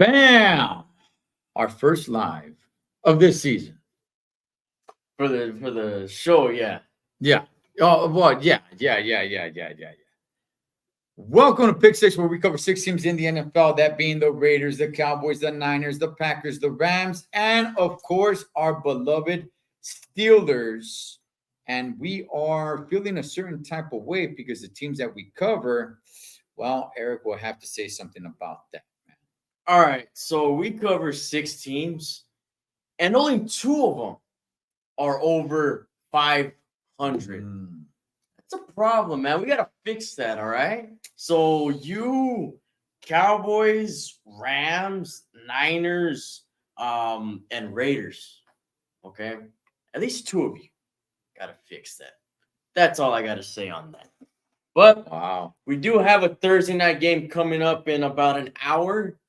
Bam! Our first live of this season. For the show, yeah. Yeah. Oh, well, yeah. Welcome to Pick Six, where we cover six teams in the NFL, that being the Raiders, the Cowboys, the Niners, the Packers, the Rams, and of course, our beloved Steelers. And we are feeling a certain type of way because the teams that we cover, well, Eric will have to say something about that, man. All right, so we cover six teams, and only two of them are over 500. That's a problem, man. We gotta fix that. All right. So you, Cowboys, Rams, Niners, and Raiders. Okay, at least two of you gotta fix that. That's all I gotta say on that. But Wow. we do have a Thursday night game coming up in about an hour.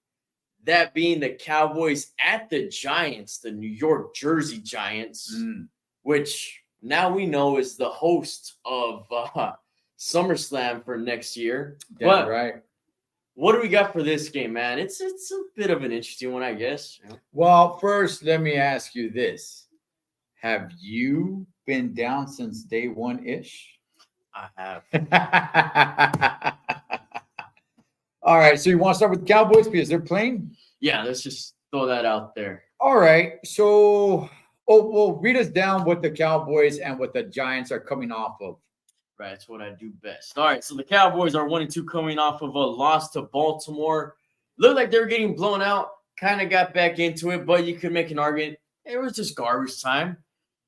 That being the Cowboys at the Giants, the New York Jersey Giants, which now we know is the host of SummerSlam for next year. That's right. What do we got for this game, man? It's a bit of an interesting one, I guess. Well, first, let me ask you this. Have you been down since day one-ish? I have. All right, so you want to start with the Cowboys because they're playing? Yeah, let's just throw that out there. All right, so read us down what the Cowboys and what the Giants are coming off of. Right, that's what I do best. All right, so the Cowboys are 1-2 coming off of a loss to Baltimore. Looked like they were getting blown out. Kind of got back into it, but you could make an argument it was just garbage time.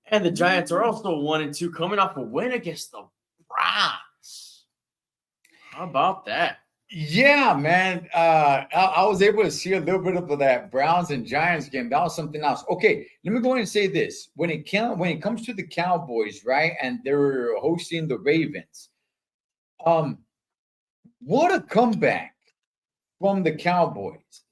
And the Giants are also 1-2 coming off a win against the Browns. How about that? Yeah, man. I was able to see a little bit of that Browns and Giants game. That was something else. Okay, let me go ahead and say this: when it comes to the Cowboys, right, and they're hosting the Ravens, what a comeback from the Cowboys.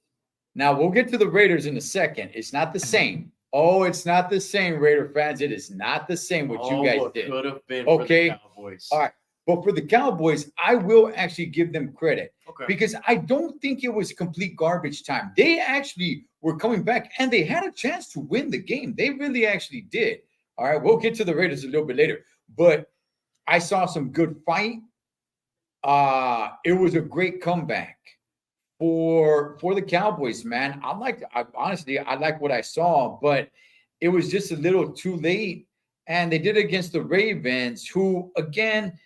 Now we'll get to the Raiders in a second. It's not the same. Oh, it's not the same, Raider fans. It is not the same what you guys did. Could have been okay. For the Cowboys. All right. But for the Cowboys, I will actually give them credit because I don't think it was complete garbage time. They actually were coming back and they had a chance to win the game. They really actually did. All right, we'll get to the Raiders a little bit later. But I saw some good fight. It was a great comeback for the Cowboys, man. Honestly, I like what I saw, but it was just a little too late. And they did it against the Ravens, who, again,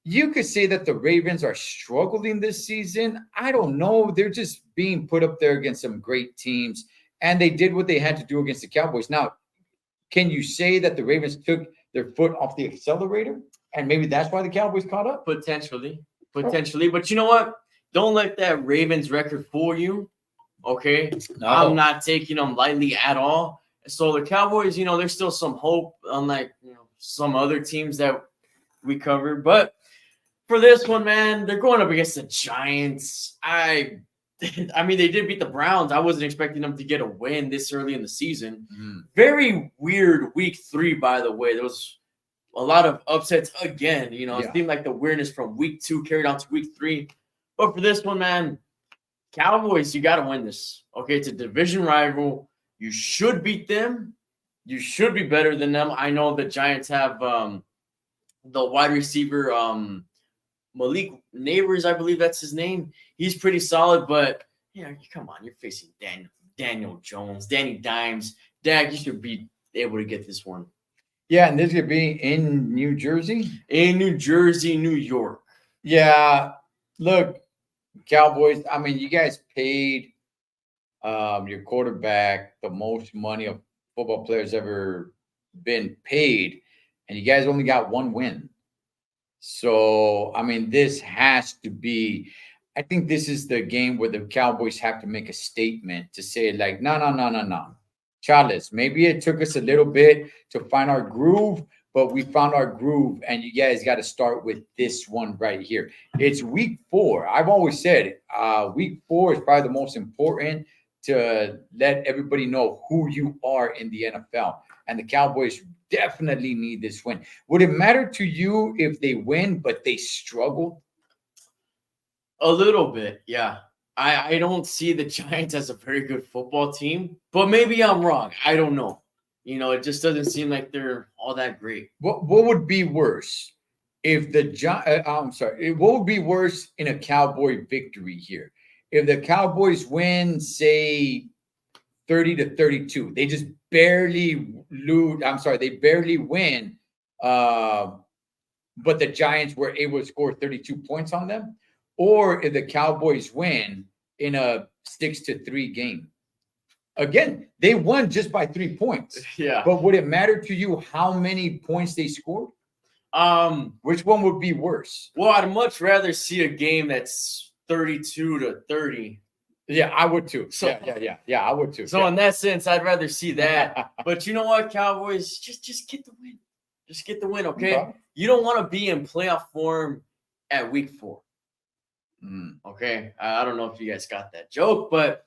you could say that the Ravens are struggling this season. I don't know. They're just being put up there against some great teams, and they did what they had to do against the Cowboys. Now, can you say that the Ravens took their foot off the accelerator, and maybe that's why the Cowboys caught up? Potentially. But you know what? Don't let that Ravens record fool you, okay? No. I'm not taking them lightly at all. So the Cowboys, there's still some hope, unlike some other teams that we covered, but for this one, man, they're going up against the Giants. I mean, they did beat the Browns. I wasn't expecting them to get a win this early in the season. Very weird week 3, by the way. There was a lot of upsets again. It seemed like the weirdness from week 2 carried on to week 3. But for this one, man, Cowboys, you got to win this. Okay, it's a division rival. You should beat them. You should be better than them. I know the Giants have the wide receiver, Malik Neighbors, I believe that's his name. He's pretty solid, but come on, you're facing Daniel Jones, Danny Dimes. Dak, you should be able to get this one. Yeah, and this could be in New Jersey? In New Jersey, New York. Yeah, look, Cowboys, I mean, you guys paid your quarterback the most money of football players ever been paid, and you guys only got one win. So, I mean, this has to be, I think this is the game where the Cowboys have to make a statement to say, like, no. Charles, maybe it took us a little bit to find our groove, but we found our groove, and you guys got to start with this one right here. It's week 4. I've always said week 4 is probably the most important to let everybody know who you are in the NFL. And the Cowboys definitely need this win. Would it matter to you if they win, but they struggle? A little bit, yeah. I don't see the Giants as a very good football team, but maybe I'm wrong. I don't know. It just doesn't seem like they're all that great. What would be worse if I'm sorry. What would be worse in a Cowboy victory here? If the Cowboys win, say 30-32, they just barely lose. I'm sorry, they barely win. But the Giants were able to score 32 points on them, or if the Cowboys win in a 6-3 game. Again, they won just by 3 points. Yeah. But would it matter to you how many points they scored? Which one would be worse? Well, I'd much rather see a game that's 32-30. Yeah, I would too. So, yeah, I would too. So in that sense, I'd rather see that. But you know what, Cowboys, just get the win. Just get the win, okay? You don't want to be in playoff form at week 4. Okay? I don't know if you guys got that joke, but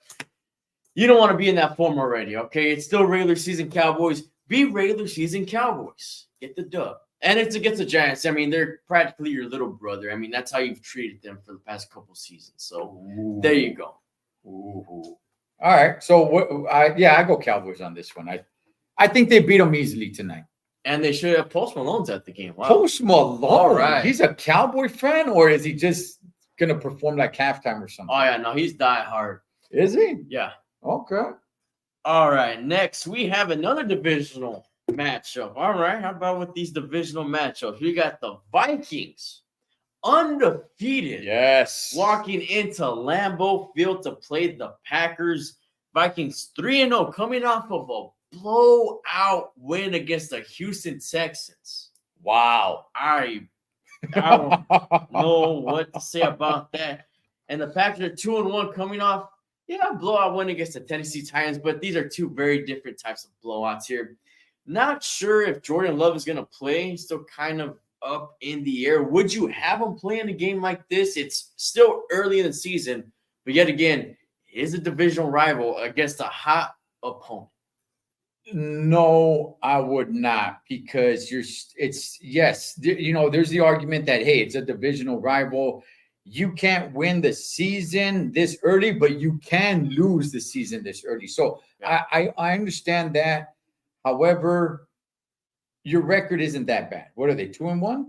you don't want to be in that form already, okay? It's still regular season Cowboys. Be regular season Cowboys. Get the dub. And it's against the Giants. I mean, they're practically your little brother. I mean, that's how you've treated them for the past couple seasons. So there you go. All right. So I go Cowboys on this one. I think they beat them easily tonight. And they should have Post Malone's at the game. Wow. Post Malone. All right. He's a Cowboy fan, or is he just gonna perform like halftime or something? Oh yeah, no, he's die hard. Is he? Yeah. Okay. All right. Next, we have another divisional matchup. All right. How about with these divisional matchups? We got the Vikings, undefeated. Yes. Walking into Lambeau Field to play the Packers. Vikings 3-0, coming off of a blowout win against the Houston Texans. Wow. I don't know what to say about that. And the Packers are 2-1 coming off, blowout win against the Tennessee Titans, but these are two very different types of blowouts here. Not sure if Jordan Love is going to play, still kind of up in the air. Would you have him play in a game like this? It's still early in the season, but yet again, it is a divisional rival against a hot opponent. No, I would not, because there's the argument that, hey, it's a divisional rival. You can't win the season this early, but you can lose the season this early. So I understand that. However, your record isn't that bad. What are they, 2-1?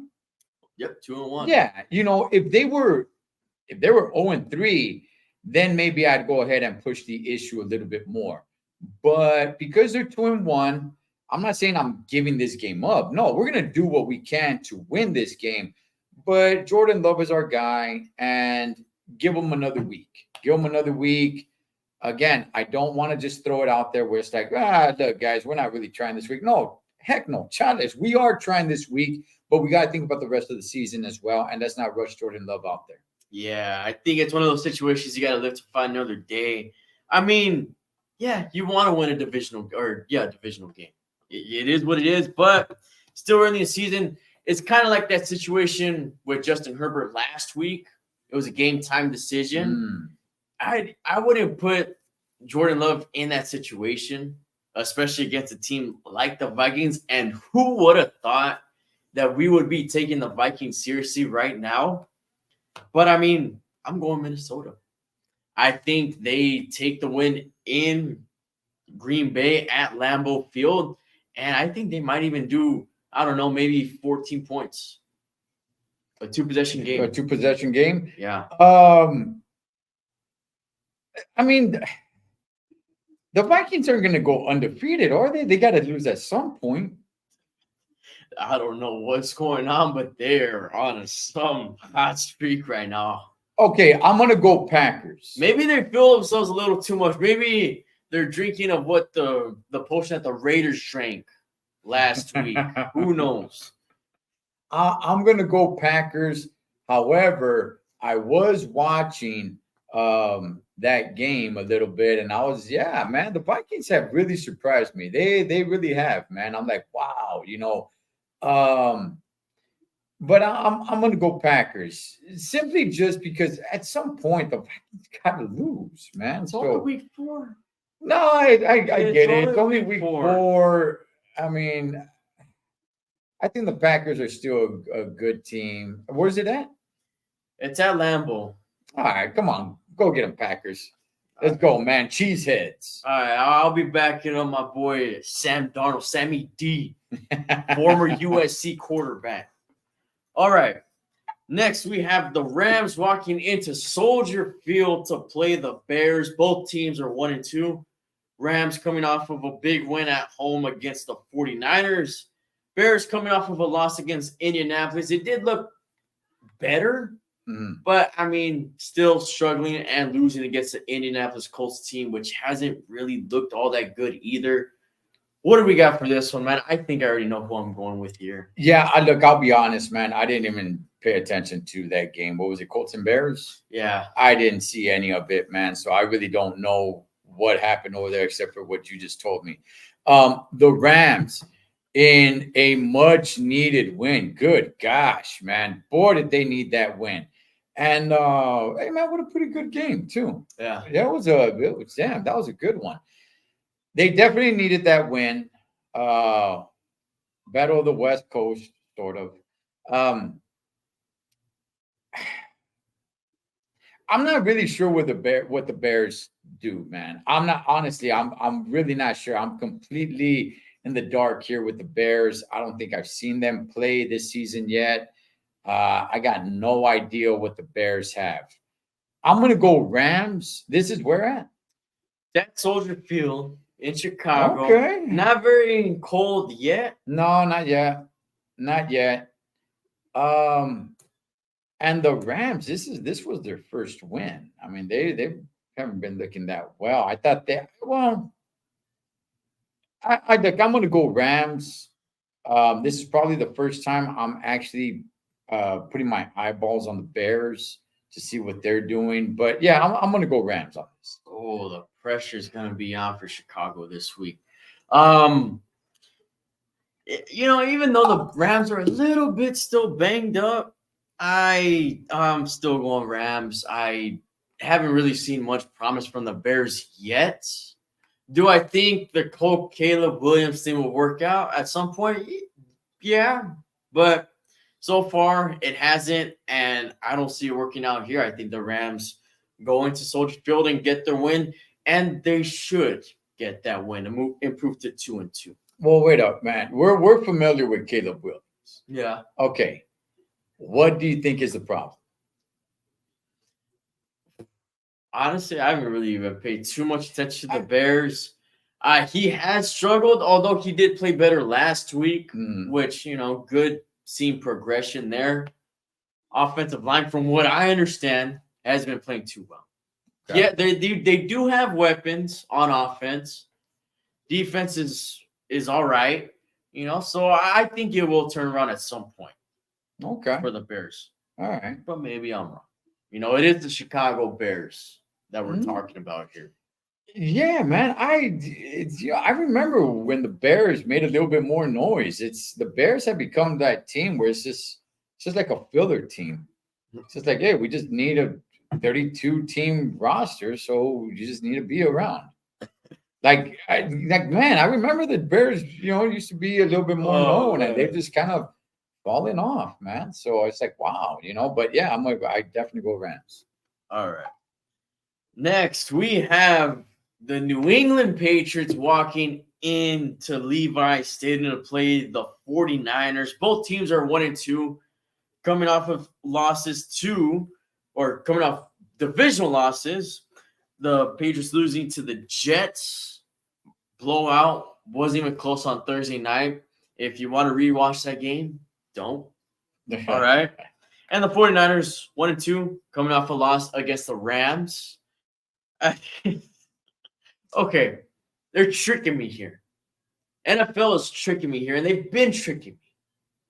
Yep, 2-1. Yeah, if they were 0-3, then maybe I'd go ahead and push the issue a little bit more. But because they're 2-1, I'm not saying I'm giving this game up. No, we're going to do what we can to win this game. But Jordan Love is our guy, and give him another week. Give him another week. Again, I don't want to just throw it out there where it's like, look, guys, we're not really trying this week. No, heck no. Challenge. We are trying this week, but we got to think about the rest of the season as well, and let's not rush Jordan Love out there. Yeah, I think it's one of those situations you got to live to fight another day. I mean, yeah, you want to win a divisional game. It is what it is, but still early in the season. It's kind of like that situation with Justin Herbert last week. It was a game time decision. I wouldn't put Jordan Love in that situation, especially against a team like the Vikings. And who would have thought that we would be taking the Vikings seriously right now? But I mean, I'm going Minnesota. I think they take the win in Green Bay at Lambeau Field, and I think they might even do, I don't know, maybe 14 points. A two-possession game. A two-possession game? Yeah. I mean, the Vikings aren't going to go undefeated, are they? They got to lose at some point. I don't know what's going on, but they're on some hot streak right now. Okay, I'm going to go Packers. Maybe they feel themselves a little too much. Maybe they're drinking of what the potion that the Raiders drank last week. Who knows? I'm going to go Packers. However, I was watching that game a little bit, and I was, man, the Vikings have really surprised me. They really have, man. I'm like, wow, but I'm going to go Packers simply just because at some point the Vikings got to lose, man. It's only week 4. No, I get it. It's only week 4. I mean, I think the Packers are still a good team. Where's it at? It's at Lambeau. All right, come on. Go get them, Packers. Let's go, man. Cheeseheads. All right, I'll be backing up my boy Sam Darnold, Sammy D, former USC quarterback. All right. Next, we have the Rams walking into Soldier Field to play the Bears. Both teams are 1-2. Rams coming off of a big win at home against the 49ers. Bears coming off of a loss against Indianapolis. It did look better, but, I mean, still struggling and losing against the Indianapolis Colts team, which hasn't really looked all that good either. What do we got for this one, man? I think I already know who I'm going with here. Yeah, I'll be honest, man. I didn't even pay attention to that game. What was it, Colts and Bears? Yeah. I didn't see any of it, man. So I really don't know what happened over there except for what you just told me. The Rams in a much-needed win. Good gosh, man. Boy, did they need that win. And, hey, man, what a pretty good game, too. Yeah. That was a good one. They definitely needed that win. Battle of the West Coast, sort of. I'm not really sure what the Bears do, man. I'm really not sure. I'm completely in the dark here with the Bears. I don't think I've seen them play this season yet. I got no idea what the Bears have. I'm going to go Rams. This is where at? That Soldier Field in Chicago. Okay. Not very cold yet. No, not yet. Not yet. And the Rams, this was their first win. I mean, they haven't been looking that well. I thought I'm going to go Rams. This is probably the first time I'm actually putting my eyeballs on the Bears to see what they're doing. But yeah, I'm going to go Rams on this. Oh, the pressure's going to be on for Chicago this week. Even though the Rams are a little bit still banged up, I'm still going Rams. I haven't really seen much promise from the Bears yet. Do I think the Caleb Williams thing will work out at some point? Yeah, but so far it hasn't, and I don't see it working out here. I think the Rams go into Soldier Field and get their win, and they should get that win and improve to 2-2. Well, wait up, man. We're familiar with Caleb Williams. Yeah. Okay. What do you think is the problem? Honestly, I haven't really even paid too much attention to the Bears. He has struggled, although he did play better last week, which, good seeing progression there. Offensive line, from what I understand, has been playing too well. Okay. Yeah, they do have weapons on offense. Defense is all right, so I think it will turn around at some point. Okay. For the Bears. All right. But maybe I'm wrong. It is the Chicago Bears that we're talking about here. Yeah, man. I remember when the Bears made a little bit more noise. The Bears have become that team where it's just like a filler team. It's just like, hey, we just need a 32-team roster, so you just need to be around. Man, I remember the Bears, used to be a little bit more known, and they've just kind of falling off, man. So it's like, wow, but yeah, I definitely go Rams. All right. Next, we have the New England Patriots walking into Levi Stadium to play the 49ers. Both teams are 1-2, coming off of coming off divisional losses. The Patriots losing to the Jets. Blowout. Wasn't even close on Thursday night. If you want to rewatch that game, don't. All right. And the 49ers, 1-2, coming off a loss against the Rams. Okay. They're tricking me here. NFL is tricking me here, and they've been tricking me.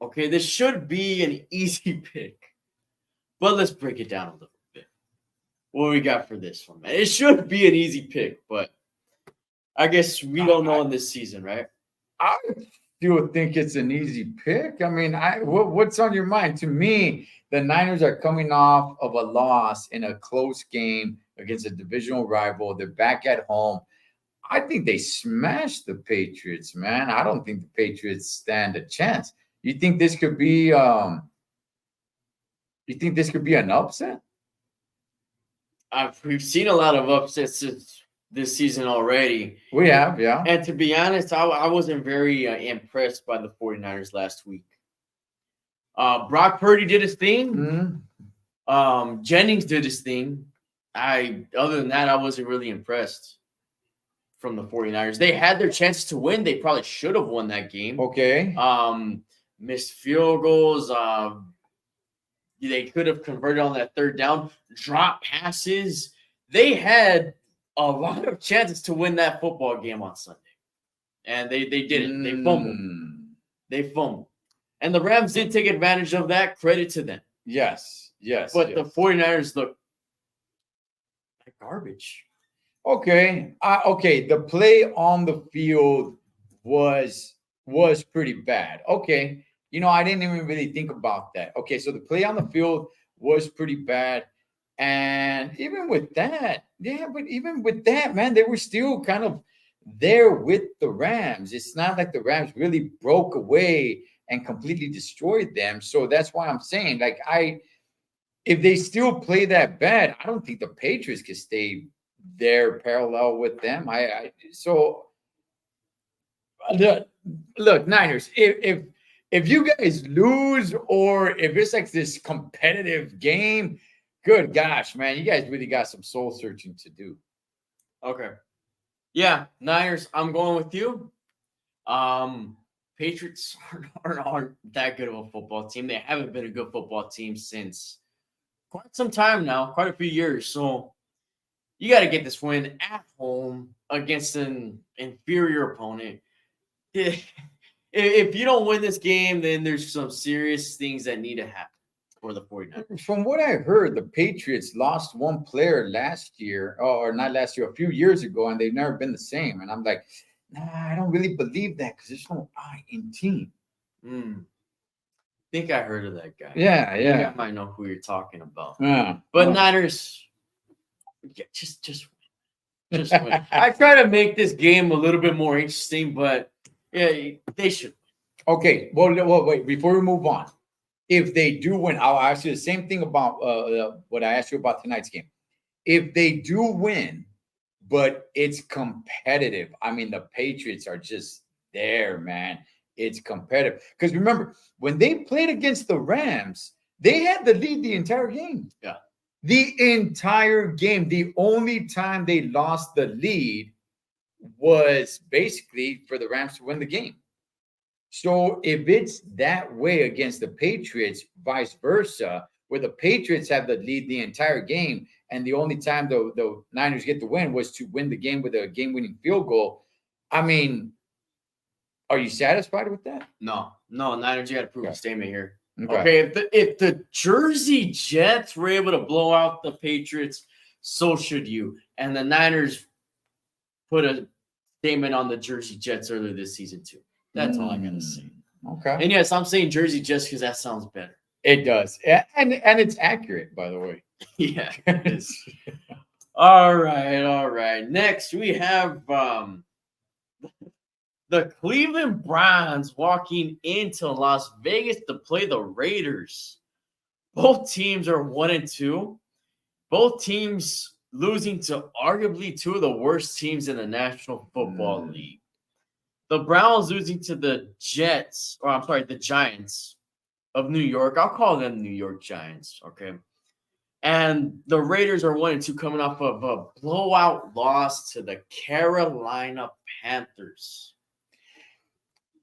Okay. This should be an easy pick. But let's break it down a little bit. What we got for this one, man? It should be an easy pick, but I guess we don't know in this season, right? I still think it's an easy pick. I mean, what's on your mind? To me, the Niners are coming off of a loss in a close game against a divisional rival. They're back at home. I think they smashed the Patriots, man. I don't think the Patriots stand a chance. You think this could be an upset? we've seen a lot of upsets this season already. We have, yeah. And to be honest, I wasn't very impressed by the 49ers last week. Brock Purdy did his thing. Mm-hmm. Jennings did his thing. Other than that, I wasn't really impressed from the 49ers. They had their chances to win. They probably should have won that game. Okay. Missed field goals. They could have converted on that third down. Drop passes. They had a lot of chances to win that football game on Sunday. And they didn't. They fumbled. They fumbled. And the Rams did take advantage of that. Credit to them. Yes. But the 49ers look like garbage. Okay. Okay. The play on the field was pretty bad. Okay. I didn't even really think about that. Okay. So the play on the field was pretty bad. And even with that, man, they were still kind of there with the Rams. It's not like the Rams really broke away and completely destroyed them. So that's why I'm saying, like, if they still play that bad, I don't think the Patriots can stay there parallel with them. Look, Niners, if you guys lose or if it's like this competitive game, good gosh, man, you guys really got some soul searching to do. Okay. Yeah, Niners, I'm going with you. Patriots aren't that good of a football team. They haven't been a good football team since quite some time now, quite a few years. So you got to get this win at home against an inferior opponent. If you don't win this game, then there's some serious things that need to happen for the 49ers. From what I heard, the Patriots lost one player last year, or not last year, a few years ago, and they've never been the same. And I'm like, nah, I don't really believe that because there's no I in team. I think I heard of that guy. Yeah. I might know who you're talking about. Yeah. But Niners, just win. I try to make this game a little bit more interesting, but yeah, they should. Okay. Well, wait. Before we move on, if they do win, I'll ask you the same thing about what I asked you about tonight's game. If they do win, but it's competitive. I mean, the Patriots are just there, man. It's competitive. Because remember, when they played against the Rams, they had the lead the entire game. Yeah. The entire game. The only time they lost the lead was basically for the Rams to win the game. So if it's that way against the Patriots, vice versa, where the Patriots have the lead the entire game, and the only time the Niners get the win was to win the game with a game-winning field goal. I mean, are you satisfied with that? No, Niners, you got to prove a statement here. Okay. If the Jersey Jets were able to blow out the Patriots, so should you. And the Niners put a statement on the Jersey Jets earlier this season too. That's all I gotta say. Okay. And yes, I'm saying Jersey just because that sounds better. It does, and it's accurate, by the way. Yeah, it is. All right. Next, we have the Cleveland Browns walking into Las Vegas to play the Raiders. Both teams are 1-2. Both teams losing to arguably two of the worst teams in the National Football League. The Browns losing to the Giants of New York. I'll call them New York Giants, okay? And the Raiders are 1-2 coming off of a blowout loss to the Carolina Panthers.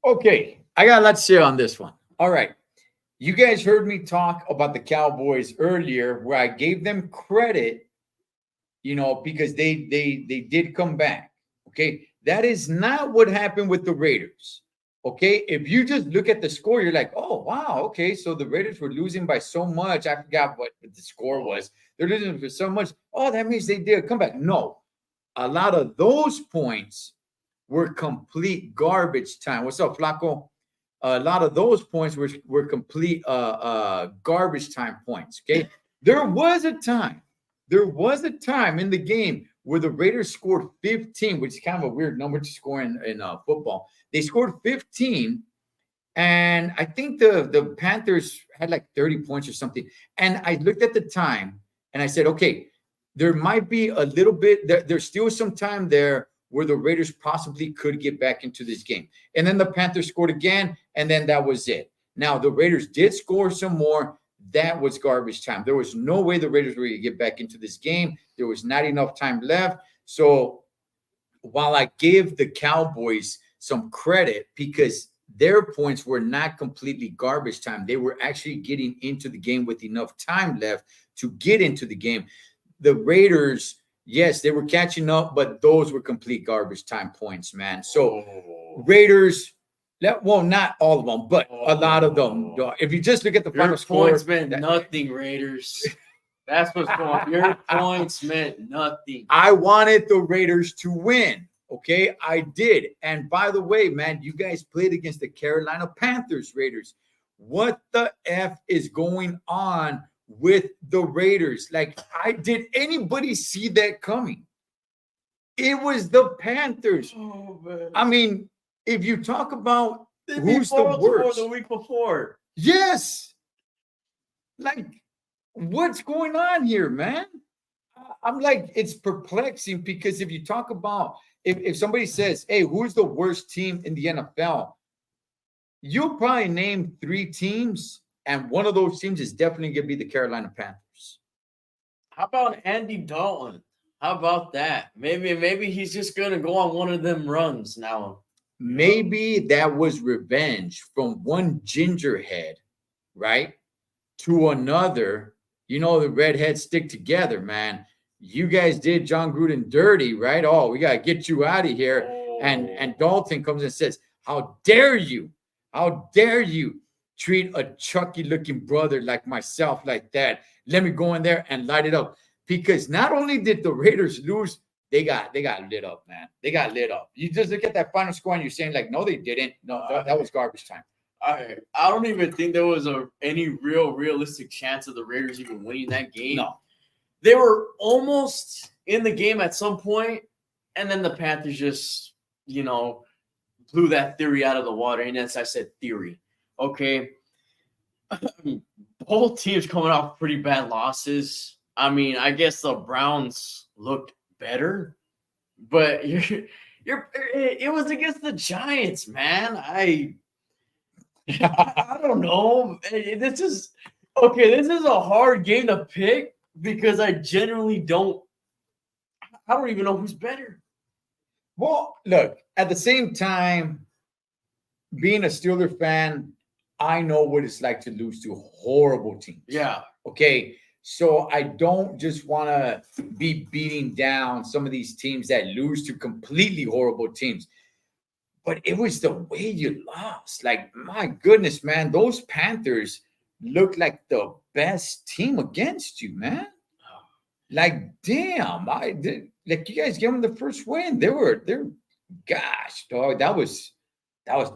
Okay, I got a lot to say on this one. All right. You guys heard me talk about the Cowboys earlier where I gave them credit, because they did come back, okay? That is not what happened with the Raiders, okay? If you just look at the score, you're like, oh, wow, okay, so the Raiders were losing by so much. I forgot what the score was. They're losing for so much. Oh, that means they did come back. No, a lot of those points were complete garbage time. What's up, Flaco? A lot of those points were complete garbage time points, okay? There was a time in the game where the Raiders scored 15, which is kind of a weird number to score in football. They scored 15, and I think the Panthers had like 30 points or something. And I looked at the time, and I said, okay, there might be a little bit, there's still some time there where the Raiders possibly could get back into this game. And then the Panthers scored again, and then that was it. Now, the Raiders did score some more. That was garbage time. There was no way the Raiders were going to get back into this game. There was not enough time left. So while I give the Cowboys some credit because their points were not completely garbage time, they were actually getting into the game with enough time left to get into the game. The Raiders, yes, they were catching up, but those were complete garbage time points, man. So Raiders, well, not all of them, but a lot of them. If you just look at the final score, points meant nothing, Raiders. That's what's going on. Your points meant nothing. I wanted the Raiders to win. Okay, I did. And by the way, man, you guys played against the Carolina Panthers, Raiders. What the F is going on with the Raiders? Like, did anybody see that coming? It was the Panthers. Oh, man. I mean, if you talk about who's the worst, the week before. Yes. Like, what's going on here, man? I'm like, it's perplexing because if you talk about, if somebody says, hey, who's the worst team in the NFL? You'll probably name 3 teams, and one of those teams is definitely going to be the Carolina Panthers. How about Andy Dalton? How about that? Maybe he's just going to go on one of them runs now. Maybe that was revenge from one gingerhead, right, to another. You know, the redheads stick together, man. You guys did John Gruden dirty, right? Oh, we got to get you out of here. Oh. And Dalton comes and says, how dare you? How dare you treat a Chucky-looking brother like myself like that? Let me go in there and light it up. Because not only did the Raiders lose, they got lit up, man. They got lit up. You just look at that final score and you're saying, like, no, they didn't. No, that was garbage time. I don't even think there was any realistic chance of the Raiders even winning that game. No. They were almost in the game at some point, and then the Panthers just, blew that theory out of the water. And as I said, theory. Okay. Both teams coming off pretty bad losses. I mean, I guess the Browns looked better, but it was against the Giants, man. I don't know. This is a hard game to pick because I generally don't even know who's better. Well, look, at the same time, being a Steelers fan, I know what it's like to lose to horrible teams. Yeah. Okay. So I don't just want to be beating down some of these teams that lose to completely horrible teams. But it was the way you lost. Like, my goodness, man, those Panthers looked like the best team against you, man. Like, damn, you guys gave them the first win. Gosh, dog, that was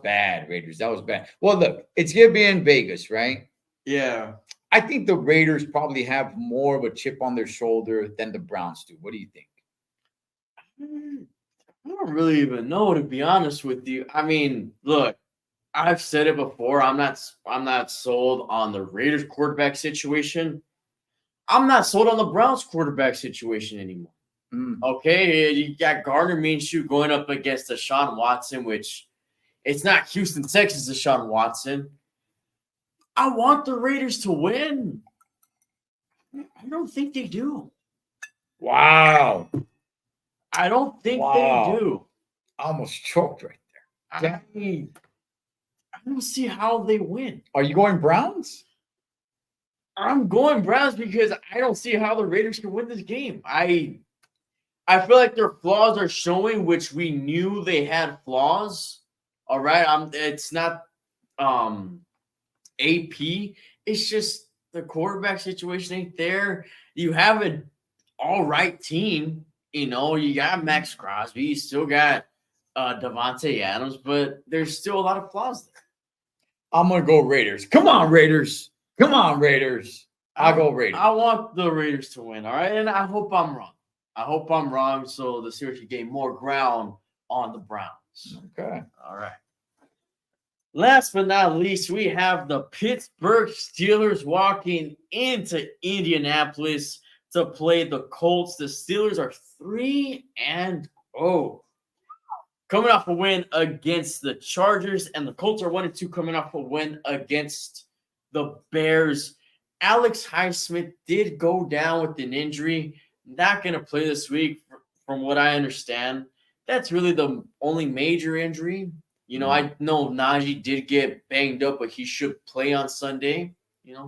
bad, Raiders. That was bad. Well, look, it's gonna be in Vegas, right? Yeah. I think the Raiders probably have more of a chip on their shoulder than the Browns do. What do you think? I don't really even know, to be honest with you. I mean, look, I've said it before. I'm not sold on the Raiders quarterback situation. I'm not sold on the Browns quarterback situation anymore. Okay, you got Gardner Minshew going up against Deshaun Watson, which it's not Houston, Texas, Deshaun Watson. I want the Raiders to win. I don't think they do. Wow. I don't think they do. I almost choked right there. I don't see how they win. Are you going Browns? I'm going Browns because I don't see how the Raiders can win this game. I feel like their flaws are showing, which we knew they had flaws. All right. It's not AP. It's just the quarterback situation ain't there. You have an all right team. You got Max Crosby. You still got Devontae Adams, but there's still a lot of flaws there. I'm going to go Raiders. Come on, Raiders. Come on, Raiders. I'll go Raiders. I want the Raiders to win, all right? And I hope I'm wrong. So the Steelers can gain more ground on the Browns. Okay. All right. Last but not least, we have the Pittsburgh Steelers walking into Indianapolis to play the Colts. The Steelers are 3-0. Coming off a win against the Chargers, and the Colts are 1-2 coming off a win against the Bears. Alex Highsmith did go down with an injury. Not going to play this week, from what I understand. That's really the only major injury. I know Najee did get banged up, but he should play on Sunday.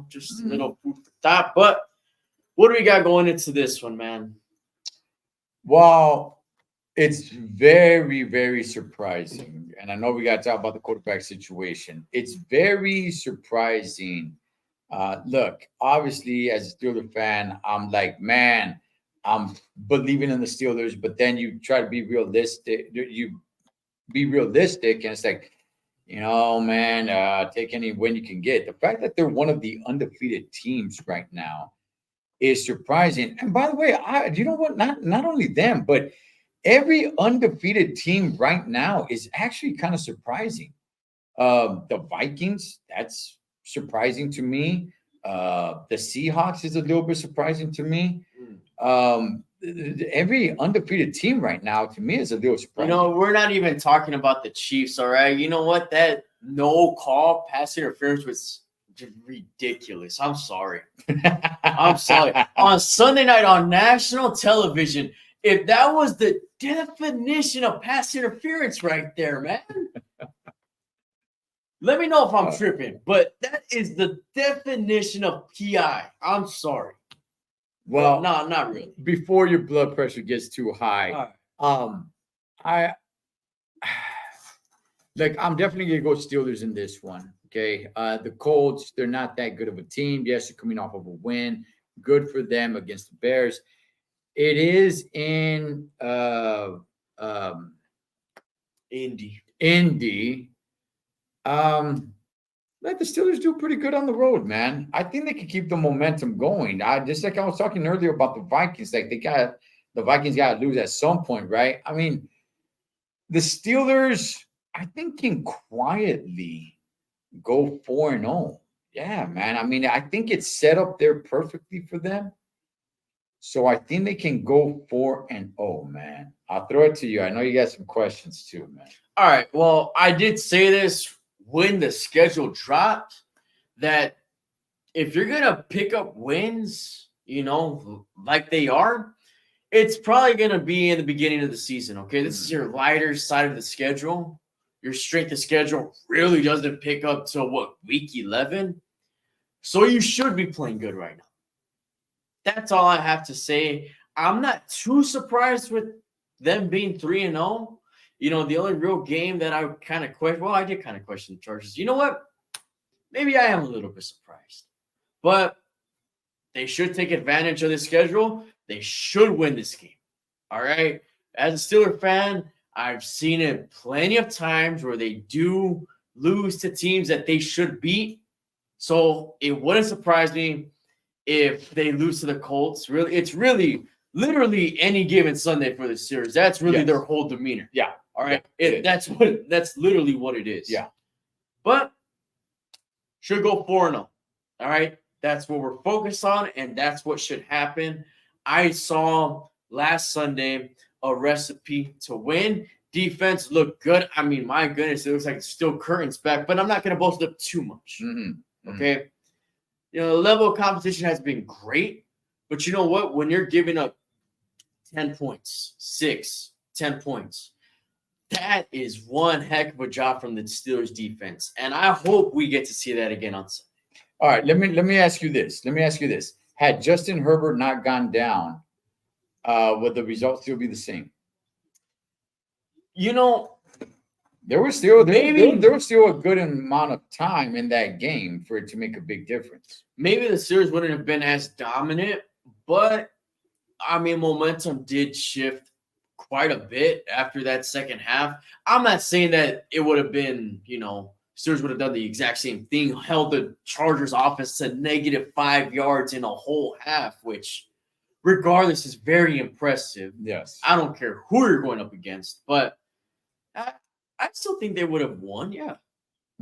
Just a little food for thought. But what do we got going into this one, man? Well, it's very, very surprising. And I know we got to talk about the quarterback situation. It's very surprising. Look, obviously, as a Steelers fan, I'm like, man, I'm believing in the Steelers. But then you try to be realistic. And it's like, man, take any win you can get. The fact that they're one of the undefeated teams right now is surprising. And by the way, you know what? Not only them, but every undefeated team right now is actually kind of surprising. The Vikings, that's surprising to me. The Seahawks is a little bit surprising to me. Every undefeated team right now to me is a little surprising. We're not even talking about the Chiefs, all right? You know what? That no call pass interference was just ridiculous. I'm sorry. I'm sorry. On Sunday night on national television, if that was the definition of pass interference right there, man. Let me know if I'm tripping, but that is the definition of PI. I'm sorry. Well, no, not really. Before your blood pressure gets too high, I'm definitely gonna go Steelers in this one. Okay, the Colts, they're not that good of a team. Yes, they're coming off of a win. Good for them against the Bears. It is in Indy. Let the Steelers do pretty good on the road, man. I think they can keep the momentum going. Just like I was talking earlier about the Vikings, like the Vikings got to lose at some point, right? I mean, the Steelers, I think, can quietly go 4-0. Yeah, man. I mean, I think it's set up there perfectly for them. So I think they can go 4-0, man. I'll throw it to you. I know you got some questions too, man. All right. Well, I did say this when the schedule dropped, that if you're going to pick up wins, like they are, it's probably going to be in the beginning of the season, okay? This is your lighter side of the schedule. Your strength of schedule really doesn't pick up till, week 11? So you should be playing good right now. That's all I have to say. I'm not too surprised with them being 3-0. The only real game that I kind of question, I did kind of question the Chargers. You know what? Maybe I am a little bit surprised. But they should take advantage of the schedule. They should win this game. All right? As a Steeler fan, I've seen it plenty of times where they do lose to teams that they should beat. So it wouldn't surprise me if they lose to the Colts. Really, it's really literally any given Sunday for the series. That's really their whole demeanor. Yeah. All right. That's literally what it is. Yeah. But should go 4-0. All right. That's what we're focused on, and that's what should happen. I saw last Sunday a recipe to win. Defense looked good. I mean, my goodness, it looks like it's still curtains back, but I'm not going to boast up too much. Okay. The level of competition has been great, but you know what? When you're giving up 10 points, 10 points, that is one heck of a job from the Steelers defense. And I hope we get to see that again on Sunday. All right, let me ask you this. Had Justin Herbert not gone down, would the results still be the same? There was still a good amount of time in that game for it to make a big difference. Maybe the series wouldn't have been as dominant, but I mean, momentum did shift quite a bit after that second half. I'm not saying that it would have been, Steelers would have done the exact same thing, held the Chargers offense to -5 yards in a whole half, which regardless is very impressive. Yes. I don't care who you're going up against, but I still think they would have won. Yeah.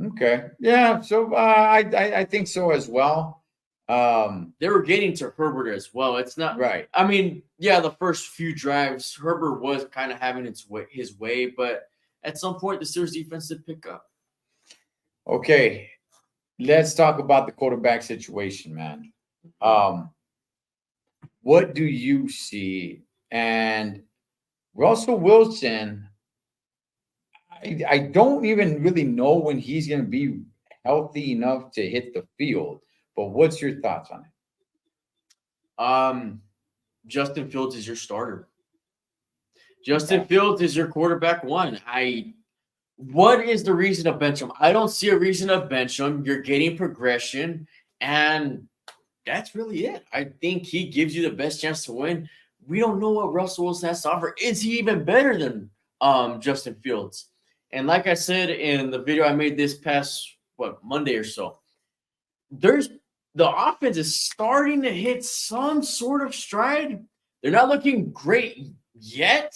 Okay. Yeah. So I think so as well. They were getting to Herbert as well. It's not right. I mean, yeah, the first few drives, Herbert was kind of having his way, but at some point, the Steelers defense did pick up. Okay, let's talk about the quarterback situation, man. What do you see? And Russell Wilson, I don't even really know when he's going to be healthy enough to hit the field. But what's your thoughts on it? Justin Fields is your starter. Justin Fields is your quarterback one. What is the reason to bench him? I don't see a reason to bench him. You're getting progression, and that's really it. I think he gives you the best chance to win. We don't know what Russell Wilson has to offer. Is he even better than Justin Fields? And like I said in the video I made this past Monday or so, the offense is starting to hit some sort of stride. They're not looking great yet,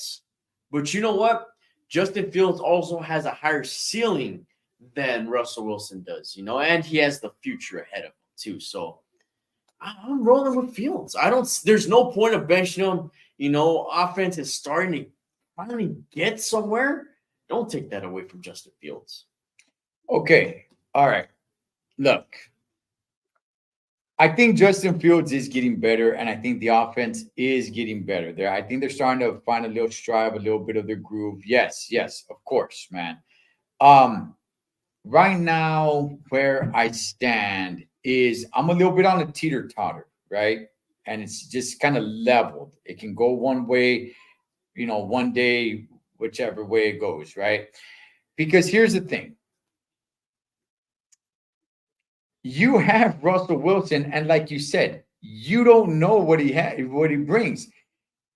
but you know what? Justin Fields also has a higher ceiling than Russell Wilson does, and he has the future ahead of him too. So I'm rolling with Fields. There's no point of benching him. Offense is starting to finally get somewhere. Don't take that away from Justin Fields. Okay. All right. Look, I think Justin Fields is getting better, and I think the offense is getting better. I think they're starting to find a little stride, a little bit of their groove. Yes, of course, man. Right now, where I stand is I'm a little bit on a teeter-totter, right? And it's just kind of leveled. It can go one way, one day, whichever way it goes, right? Because here's the thing. You have Russell Wilson, and like you said, you don't know what he brings.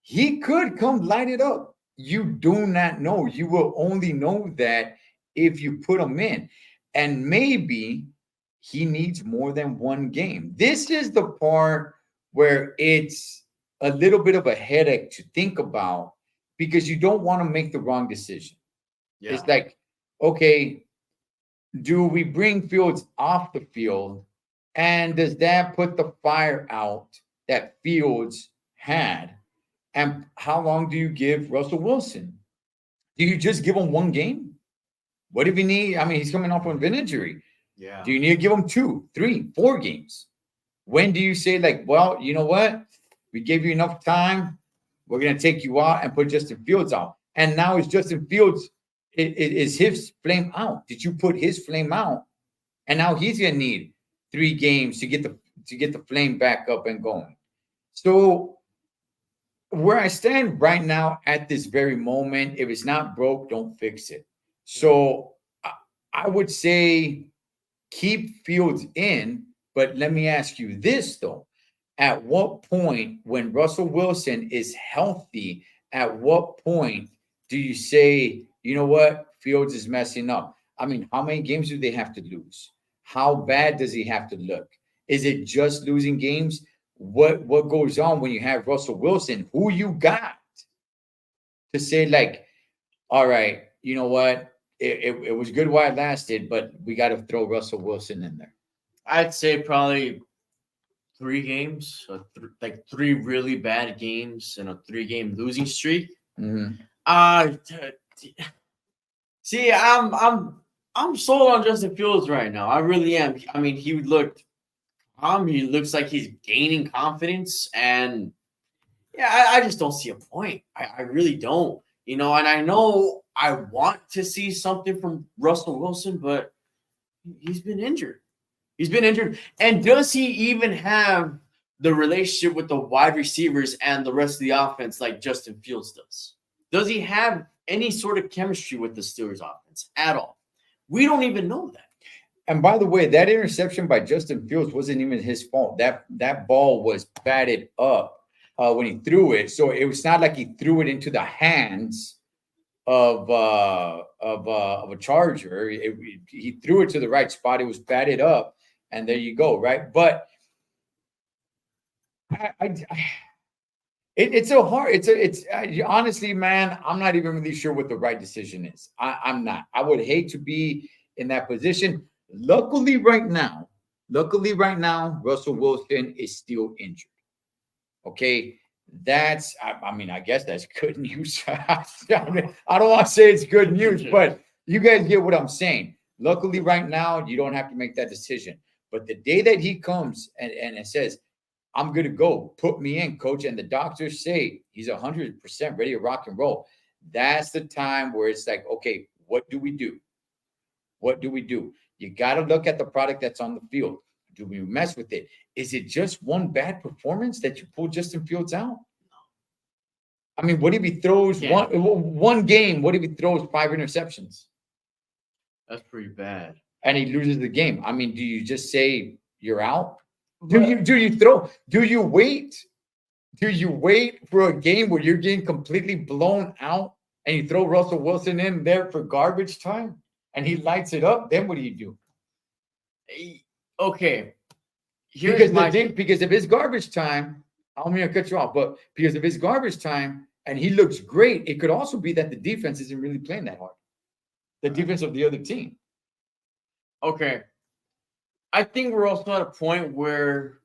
He could come light it up. You do not know. You will only know that if you put him in. And maybe he needs more than one game. This is the part where it's a little bit of a headache to think about because you don't want to make the wrong decision. Yeah. It's like, okay, do we bring Fields off the field? And does that put the fire out that Fields had? And how long do you give Russell Wilson? Do you just give him one game? What if you need? I mean, he's coming off of an injury. Yeah. Do you need to give him 2, 3, 4 games? When do you say, like, well, you know what? We gave you enough time. We're going to take you out and put Justin Fields out. And now it's Justin Fields. Is his flame out? Did you put his flame out? And now he's going to need 3 games to get the flame back up and going. So where I stand right now at this very moment, if it's not broke, don't fix it. So I would say keep Fields in, but let me ask you this, though. At what point, when Russell Wilson is healthy, at what point do you say, you know what, Fields is messing up? I mean, how many games do they have to lose? How bad does he have to look? Is it just losing games? What goes on when you have Russell Wilson, who you got to say, like, all right, you know what? It was good while it lasted, but we got to throw Russell Wilson in there. I'd say probably 3 games, like 3 really bad games and a 3-game losing streak. Mm-hmm. See, I'm sold on Justin Fields right now. I really am. I mean, he looks like he's gaining confidence, and yeah, I just don't see a point. I really don't. And I know I want to see something from Russell Wilson, but he's been injured. And does he even have the relationship with the wide receivers and the rest of the offense like Justin Fields does? Does he have any sort of chemistry with the Steelers offense at all? We don't even know that. And by the way, that interception by Justin Fields wasn't even his fault. That ball was batted up when he threw it. So it was not like he threw it into the hands of a Charger. He threw it to the right spot. It was batted up. And there you go, right? But it's honestly, man, I'm not even really sure what the right decision is. I'm not. I would hate to be in that position. Luckily, right now, Luckily, right now, Russell Wilson is still injured. Okay. I mean, I guess that's good news. I don't want to say it's good news, but you guys get what I'm saying. Luckily, right now, you don't have to make that decision. But the day that he comes and it says, I'm going to go, put me in, coach, and the doctors say he's 100% ready to rock and roll, that's the time where it's like, okay, what do we do? What do we do? You got to look at the product that's on the field. Do we mess with it? Is it just one bad performance that you pull Justin Fields out? I mean, what if he throws one game? What if he throws 5 interceptions? That's pretty bad. And he loses the game. I mean, do you just say you're out? Do you wait? Do you wait for a game where you're getting completely blown out and you throw Russell Wilson in there for garbage time and he lights it up? Then what do you do? Okay. Because of his garbage time, I'm going to cut you off, but because of his garbage time and he looks great, it could also be that the defense isn't really playing that hard. The defense of the other team. Okay. I think we're also at a point where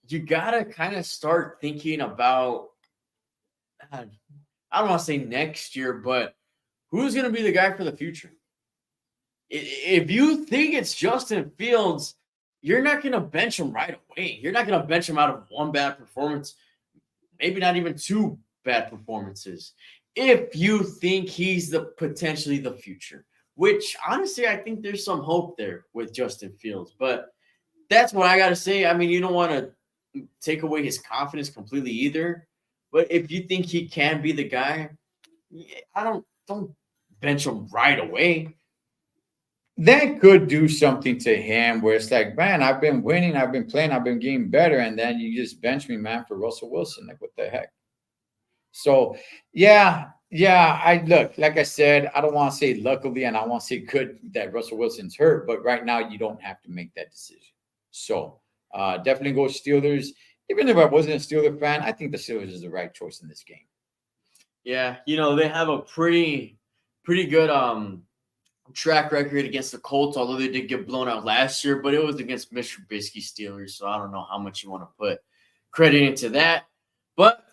you got to kind of start thinking about, I don't want to say next year, but who's going to be the guy for the future? If you think it's Justin Fields, you're not going to bench him right away. You're not going to bench him out of one bad performance, maybe not even 2 bad performances. If you think he's potentially the future, which honestly, I think there's some hope there with Justin Fields, but that's what I got to say. I mean, you don't want to take away his confidence completely either, but if you think he can be the guy, don't bench him right away. That could do something to him where it's like, man, I've been winning, I've been playing, I've been getting better, and then you just bench me, man, for Russell Wilson. Like, what the heck? So, yeah, I look, like I said, I don't want to say luckily, and I want to say good that Russell Wilson's hurt, but right now you don't have to make that decision. So, definitely go Steelers. Even if I wasn't a Steeler fan, I think the Steelers is the right choice in this game. Yeah, they have a pretty good track record against the Colts, although they did get blown out last year, but it was against Mr. Trubisky Steelers, so I don't know how much you want to put credit into that. But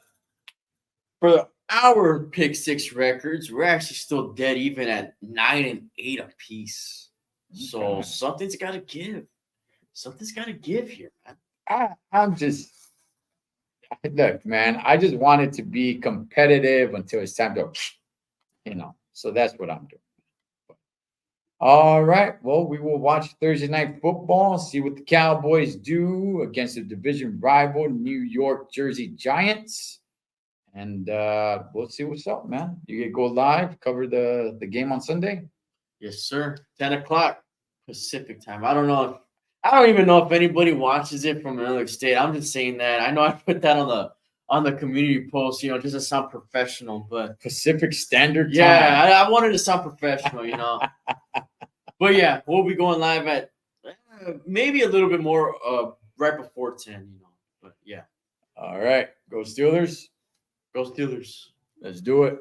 for our pick 6 records, we're actually still dead even at 9-8 apiece. So something's got to give. Something's got to give here, man. Look, man, I just want it to be competitive until it's time to, so that's what I'm doing. All right. Well, we will watch Thursday Night Football, see what the Cowboys do against the division rival New York Jersey Giants. And we'll see what's up, man. You get go live, cover the game on Sunday? Yes, sir. 10 o'clock Pacific time. I don't even know if anybody watches it from another state. I'm just saying that. I know I put that on the community post, just to sound professional, but Pacific Standard Time. Yeah, I wanted to sound professional, But yeah, we'll be going live at maybe a little bit more right before 10, But yeah. All right. Go Steelers. Go Steelers. Let's do it.